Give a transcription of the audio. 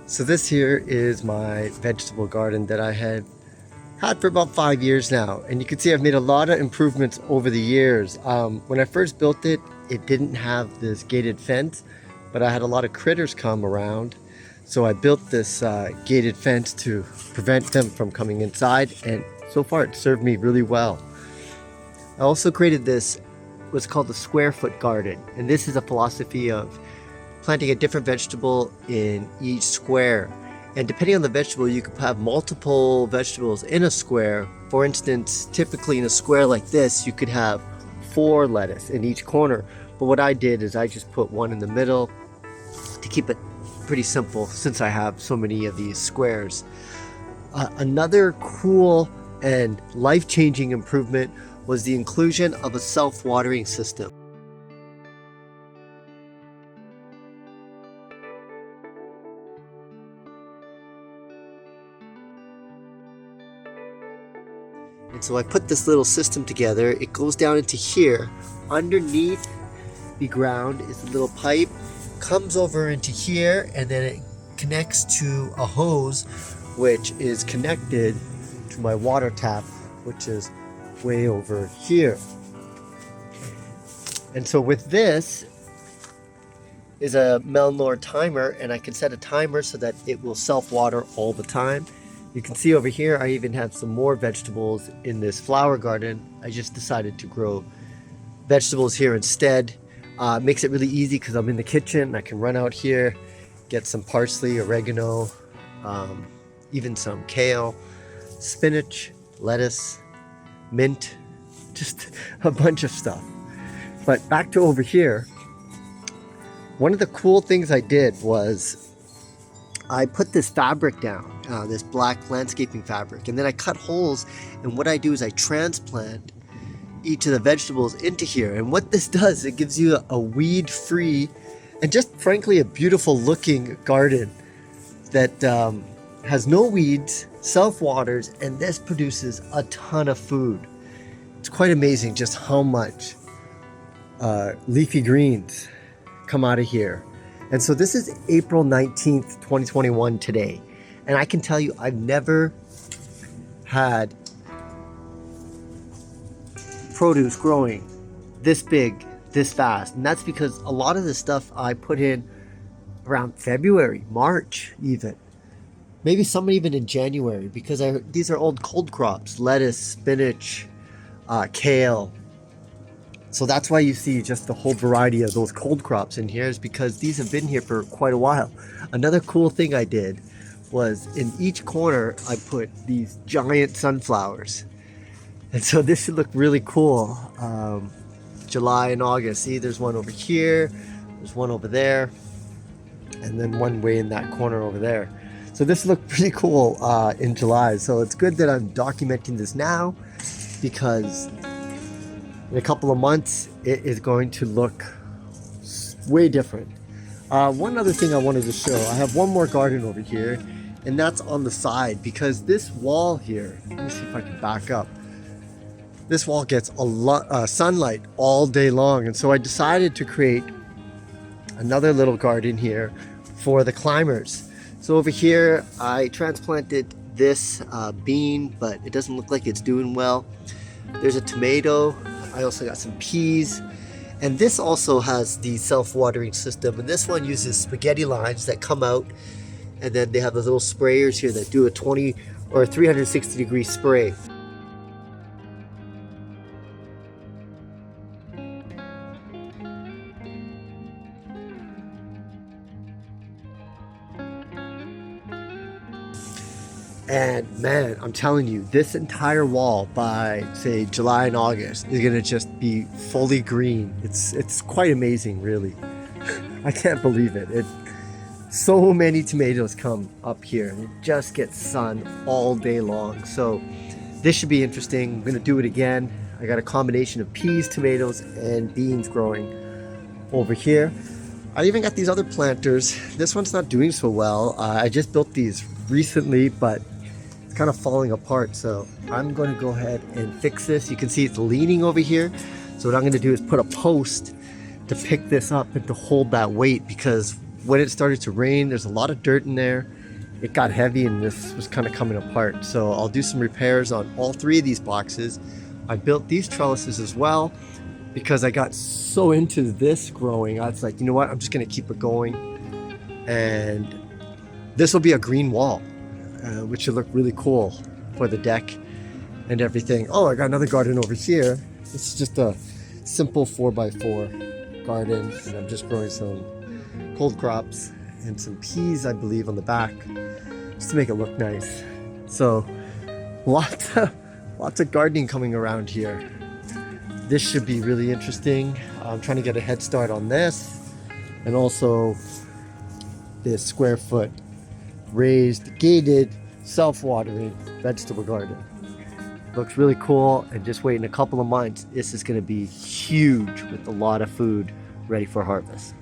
So this here is my vegetable garden that I had for about 5 years now, and you can see I've made a lot of improvements over the years. When I first built it, it didn't have this gated fence, but I had a lot of critters come around, so I built this gated fence to prevent them from coming inside, and so far it served me really well. I also created this what's called the square foot garden, and this is a philosophy of planting a different vegetable in each square. And depending on the vegetable, you could have multiple vegetables in a square. For instance, typically in a square like this, you could have 4 lettuce in each corner. But what I did is I just put one in the middle to keep it pretty simple since I have so many of these squares. Another cool and life-changing improvement was the inclusion of a self-watering system. And so I put this little system together. It goes down into here. Underneath the ground is a little pipe, comes over into here, and then it connects to a hose which is connected to my water tap, which is way over here. And so with this is a Melnor timer, and I can set a timer so that it will self-water all the time. You can see over here I even have some more vegetables in this flower garden. I just decided to grow vegetables here instead. Makes it really easy because I'm in the kitchen. I can run out here, get some parsley, oregano, even some kale, spinach, lettuce, mint, just a bunch of stuff. But back to over here, one of the cool things I did was I put this fabric down, this black landscaping fabric, and then I cut holes, and what I do is I transplant each of the vegetables into here. And what this does, it gives you a weed-free and just frankly a beautiful looking garden that has no weeds, self-waters, and this produces a ton of food. It's quite amazing just how much leafy greens come out of here. And so this is April 19th, 2021 today. And I can tell you, I've never had produce growing this big, this fast. And that's because a lot of the stuff I put in around February, March even. Maybe some even in January, because these are old cold crops, lettuce, spinach, kale. So that's why you see just the whole variety of those cold crops in here, is because these have been here for quite a while. Another cool thing I did was in each corner I put these giant sunflowers. And so this should look really cool. July and August. See, there's one over here, there's one over there, and then one way in that corner over there. So this looked pretty cool in July. So it's good that I'm documenting this now, because in a couple of months, it is going to look way different. One other thing I wanted to show, I have one more garden over here, and that's on the side, because this wall here, let me see if I can back up. This wall gets a lot sunlight all day long, and so I decided to create another little garden here for the climbers. So over here, I transplanted this bean, but it doesn't look like it's doing well. There's a tomato. I also got some peas, and this also has the self-watering system, and this one uses spaghetti lines that come out, and then they have those little sprayers here that do a 20 or 360 degree spray. And man, I'm telling you, this entire wall by say July and August is gonna just be fully green. It's quite amazing, really. I can't believe it. So many tomatoes come up here, and it just gets sun all day long. So this should be interesting. I'm gonna do it again. I got a combination of peas, tomatoes, and beans growing over here. I even got these other planters. This one's not doing so well. I just built these recently, but kind of falling apart, so I'm going to go ahead and fix this. You can see it's leaning over here, so what I'm going to do is put a post to pick this up and to hold that weight, because when it started to rain, there's a lot of dirt in there. it got heavy and this was kind of coming apart. So I'll do some repairs on all 3 of these boxes. I built these trellises as well because I got so into this growing. I was like, you know what, I'm just gonna keep it going. And this will be a green wall, which should look really cool for the deck and everything. Oh, I got another garden over here. This is just a simple 4x4 garden, and I'm just growing some cold crops and some peas, I believe, on the back, just to make it look nice. So lots of gardening coming around here. This should be really interesting. I'm trying to get a head start on this, and also this square foot raised, gated, self-watering vegetable garden. Looks really cool, and just wait in a couple of months, this is going to be huge with a lot of food ready for harvest.